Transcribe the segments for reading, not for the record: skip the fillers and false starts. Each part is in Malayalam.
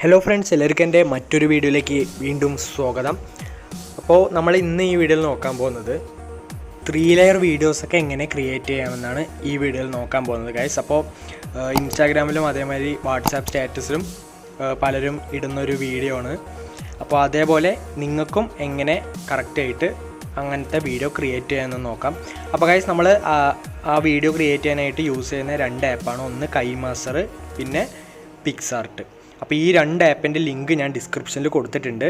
ഹലോ ഫ്രണ്ട്സ്, എല്ലാവർക്കും എൻ്റെ മറ്റൊരു വീഡിയോയിലേക്ക് വീണ്ടും സ്വാഗതം. അപ്പോൾ നമ്മൾ ഇന്ന് ഈ വീഡിയോയിൽ നോക്കാൻ പോകുന്നത് 3 ലെയർ വീഡിയോസൊക്കെ എങ്ങനെ ക്രിയേറ്റ് ചെയ്യാമെന്നാണ് ഈ വീഡിയോയിൽ നോക്കാൻ പോകുന്നത് ഗൈസ്. അപ്പോൾ ഇൻസ്റ്റാഗ്രാമിലും അതേമാതിരി വാട്സാപ്പ് സ്റ്റാറ്റസിലും പലരും ഇടുന്നൊരു വീഡിയോ ആണ്. അപ്പോൾ അതേപോലെ നിങ്ങൾക്കും എങ്ങനെ കറക്റ്റായിട്ട് അങ്ങനത്തെ വീഡിയോ ക്രിയേറ്റ് ചെയ്യാമെന്ന് നോക്കാം. അപ്പോൾ ഗൈസ്, നമ്മൾ ആ വീഡിയോ ക്രിയേറ്റ് ചെയ്യാനായിട്ട് യൂസ് ചെയ്യുന്ന 2 ആപ്പാണ്. ഒന്ന് കൈമാസ്റ്റർ, പിന്നെ പിക്സാർട്ട്. അപ്പോൾ ഈ 2 ആപ്പിൻ്റെ ലിങ്ക് ഞാൻ ഡിസ്ക്രിപ്ഷനിൽ കൊടുത്തിട്ടുണ്ട്.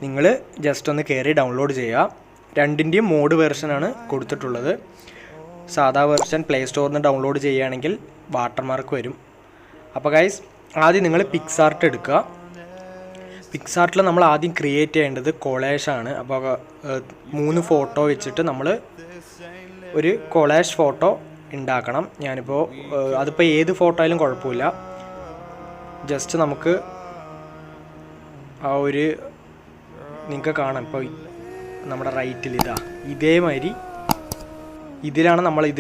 നിങ്ങൾ ജസ്റ്റ് ഒന്ന് കയറി ഡൗൺലോഡ് ചെയ്യുക. 2ൻ്റെയും മോഡ് വെർഷനാണ് കൊടുത്തിട്ടുള്ളത്. സാധാ വെർഷൻ പ്ലേ സ്റ്റോറിൽ നിന്ന് ഡൗൺലോഡ് ചെയ്യുകയാണെങ്കിൽ വാട്ടർമാർക്ക് വരും. അപ്പോൾ ഗൈസ്, ആദ്യം നിങ്ങൾ പിക്സാർട്ട് എടുക്കുക. പിക്സാർട്ടിൽ നമ്മൾ ആദ്യം ക്രിയേറ്റ് ചെയ്യേണ്ടത് കൊളേഷാണ്. അപ്പോൾ 3 ഫോട്ടോ വെച്ചിട്ട് നമ്മൾ ഒരു കൊളേഷ് ഫോട്ടോ ഉണ്ടാക്കണം. ഞാനിപ്പോൾ അതിപ്പോൾ ഏത് ഫോട്ടോ ആയാലും കുഴപ്പമില്ല. ജസ്റ്റ് നമുക്ക് ആ ഒരു നിങ്ങൾക്ക് കാണാം. ഇപ്പോൾ നമ്മുടെ റൈറ്റിൽ ഇതേമാതിരി ഇതിലാണ് നമ്മൾ ഈ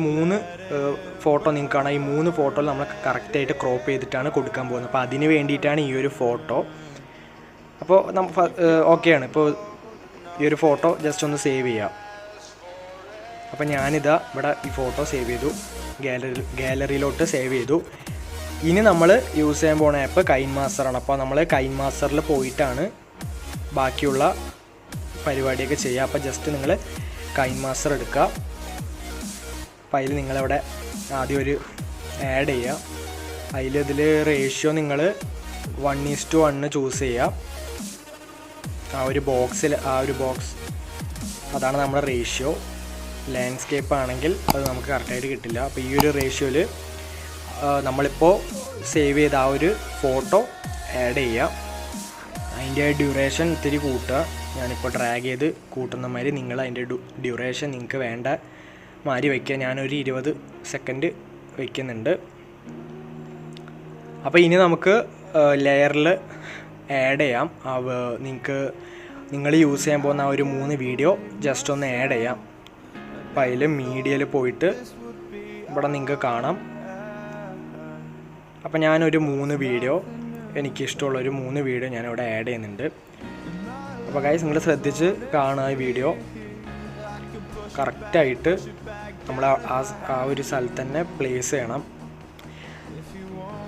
3 ഫോട്ടോ നിങ്ങൾക്ക് കാണാം. ഈ 3 ഫോട്ടോയിൽ നമ്മൾ കറക്റ്റായിട്ട് ക്രോപ്പ് ചെയ്തിട്ടാണ് കൊടുക്കാൻ പോകുന്നത്. അപ്പോൾ അതിന് വേണ്ടിയിട്ടാണ് ഈ ഒരു ഫോട്ടോ. അപ്പോൾ ഓക്കെയാണ്. ഇപ്പോൾ ഈ ഒരു ഫോട്ടോ ജസ്റ്റ് ഒന്ന് സേവ് ചെയ്യാം. അപ്പോൾ ഞാനിതാ ഇവിടെ ഈ ഫോട്ടോ സേവ് ചെയ്തു, ഗാലറിയിലോട്ട് സേവ് ചെയ്തു. ഇനി നമ്മൾ യൂസ് ചെയ്യാൻ പോകുന്ന ആപ്പ് കൈൻമാസ്റ്ററാണ്. അപ്പോൾ നമ്മൾ കൈൻമാസ്റ്ററിൽ പോയിട്ടാണ് ബാക്കിയുള്ള പരിപാടിയൊക്കെ ചെയ്യുക. അപ്പോൾ ജസ്റ്റ് നിങ്ങൾ കൈൻമാസ്റ്റർ എടുക്കുക. അപ്പോൾ അതിൽ നിങ്ങളിവിടെ ആദ്യം ഒരു ആഡ് ചെയ്യുക. ഇതിൽ റേഷ്യോ നിങ്ങൾ 1:1 ചൂസ് ചെയ്യുക. ആ ഒരു ബോക്സ് അതാണ് നമ്മുടെ റേഷ്യോ. ലാൻഡ്സ്കേപ്പ് ആണെങ്കിൽ അത് നമുക്ക് കറക്റ്റായിട്ട് കിട്ടില്ല. അപ്പോൾ ഈ ഒരു റേഷ്യോയിൽ നമ്മളിപ്പോൾ സേവ് ചെയ്ത ആ ഒരു ഫോട്ടോ ആഡ് ചെയ്യുക. അതിൻ്റെ ഡ്യൂറേഷൻ ഇത്തിരി കൂട്ടുക. ഞാനിപ്പോൾ ഡ്രാഗ് ചെയ്ത് കൂട്ടുന്ന മാതിരി നിങ്ങൾ അതിൻ്റെ ഡ്യൂറേഷൻ നിങ്ങൾക്ക് വേണ്ട മാതിരി വയ്ക്കുക. ഞാനൊരു 20 സെക്കൻഡ് വയ്ക്കുന്നുണ്ട്. അപ്പോൾ ഇനി നമുക്ക് ലെയറിൽ ആഡ് ചെയ്യാം. നിങ്ങൾ യൂസ് ചെയ്യാൻ പോകുന്ന ആ ഒരു 3 വീഡിയോ ജസ്റ്റ് ഒന്ന് ആഡ് ചെയ്യാം. അപ്പോൾ അതിൽ മീഡിയയിൽ പോയിട്ട് ഇവിടെ നിങ്ങൾക്ക് കാണാം. അപ്പോൾ ഞാനൊരു 3 വീഡിയോ, എനിക്കിഷ്ടമുള്ളൊരു 3 വീഡിയോ ഞാനിവിടെ ആഡ് ചെയ്യുന്നുണ്ട്. അപ്പോൾ ഗൈസ്, നിങ്ങൾ ശ്രദ്ധിച്ച് കാണുക. ഈ വീഡിയോ കറക്റ്റായിട്ട് നമ്മൾ ആ ഒരു സ്ഥലത്ത് തന്നെ പ്ലേസ് ചെയ്യണം.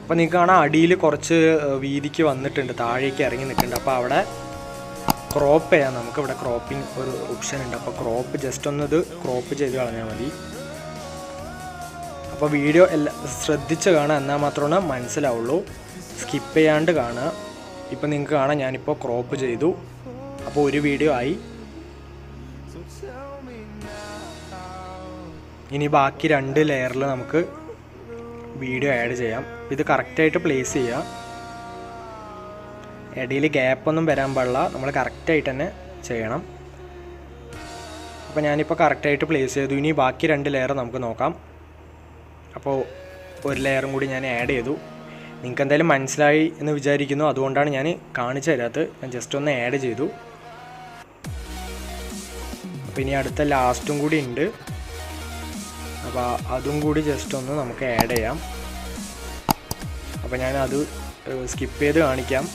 അപ്പോൾ നിങ്ങൾക്ക് കാണാം അടിയിൽ കുറച്ച് വീതിക്ക് വന്നിട്ടുണ്ട്, താഴേക്ക് ഇറങ്ങി നിൽക്കുന്നുണ്ട്. അപ്പോൾ അവിടെ ക്രോപ്പ് ചെയ്യാം. നമുക്കിവിടെ ക്രോപ്പിംഗ് ഒരു ഓപ്ഷൻ ഉണ്ട്. അപ്പോൾ ജസ്റ്റ് ഒന്ന് ഇത് ക്രോപ്പ് ചെയ്ത് കളഞ്ഞാൽ മതി. അപ്പോൾ വീഡിയോ എല്ലാം ശ്രദ്ധിച്ച് കാണുക, എന്നാൽ മാത്രമേ മനസ്സിലാവുള്ളൂ. സ്കിപ്പ് ചെയ്യാണ്ട് കാണുക. ഇപ്പോൾ നിങ്ങൾക്ക് കാണാം ഞാനിപ്പോൾ ക്രോപ്പ് ചെയ്തു. അപ്പോൾ ഒരു വീഡിയോ ആയി. ഇനി ബാക്കി 2 ലെയറിൽ നമുക്ക് വീഡിയോ ആഡ് ചെയ്യാം. ഇത് കറക്റ്റായിട്ട് പ്ലേസ് ചെയ്യുക. ഇടയിൽ ഗ്യാപ്പൊന്നും വരാൻ പാടില്ല. നമ്മൾ കറക്റ്റായിട്ട് തന്നെ ചെയ്യണം. അപ്പോൾ ഞാനിപ്പോൾ കറക്റ്റായിട്ട് പ്ലേസ് ചെയ്തു. ഇനി ബാക്കി 2 ലെയർ നമുക്ക് നോക്കാം. അപ്പോൾ ഒരു ലെയറും കൂടി ഞാൻ ആഡ് ചെയ്തു. നിങ്ങൾക്ക് എന്തായാലും മനസ്സിലായി എന്ന് വിചാരിക്കുന്നു. അതുകൊണ്ടാണ് ഞാൻ കാണിച്ചു തരാത്തത്. ഞാൻ ജസ്റ്റ് ഒന്ന് ആഡ് ചെയ്തു. അപ്പോൾ ഇനി അടുത്ത ലാസ്റ്റും കൂടി ഉണ്ട്. അപ്പോൾ അതും കൂടി ജസ്റ്റ് ഒന്ന് നമുക്ക് ആഡ് ചെയ്യാം. അപ്പോൾ ഞാൻ അത് സ്കിപ്പ് ചെയ്ത് കാണിക്കാം.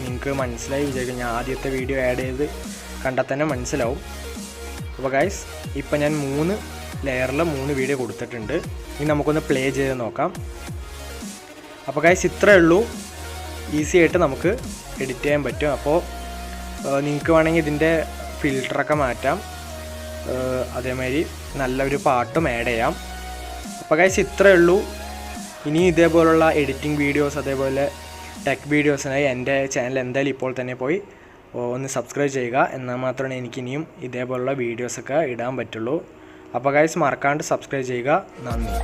നിങ്ങൾക്ക് മനസ്സിലായി വിചാരിക്കും. ഞാൻ ആദ്യത്തെ വീഡിയോ ആഡ് ചെയ്ത് കണ്ടാൽ തന്നെ മനസ്സിലാവും. അപ്പോൾ ഗൈസ്, ഇപ്പം ഞാൻ 3 ലെയറിൽ 3 വീഡിയോ കൊടുത്തിട്ടുണ്ട്. ഇനി നമുക്കൊന്ന് പ്ലേ ചെയ്ത് നോക്കാം. അപ്പോൾ ഗൈസ്, ഇത്രയേ ഉള്ളൂ. ഈസി ആയിട്ട് നമുക്ക് എഡിറ്റ് ചെയ്യാൻ പറ്റും. അപ്പോൾ നിങ്ങൾക്ക് വേണമെങ്കിൽ ഇതിൻ്റെ ഫിൽറ്ററൊക്കെ മാറ്റാം. അതേമാതിരി നല്ലൊരു പാട്ടും ആഡ് ചെയ്യാം. അപ്പോൾ ഗൈസ്, ഇത്രയേ ഉള്ളൂ. ഇനി ഇതേപോലുള്ള എഡിറ്റിംഗ് വീഡിയോസ്, അതേപോലെ ടെക് വീഡിയോസിനായി എൻ്റെ ചാനൽ എന്തായാലും ഇപ്പോൾ തന്നെ പോയി ഒന്ന് സബ്സ്ക്രൈബ് ചെയ്യുക. എന്നാൽ മാത്രമേ എനിക്കിനിയും ഇതേപോലുള്ള വീഡിയോസൊക്കെ ഇടാൻ പറ്റുള്ളൂ. അപ്പോൾ ഗൈസ്, മറക്കാണ്ട് സബ്സ്ക്രൈബ് ചെയ്യുക. നന്ദി.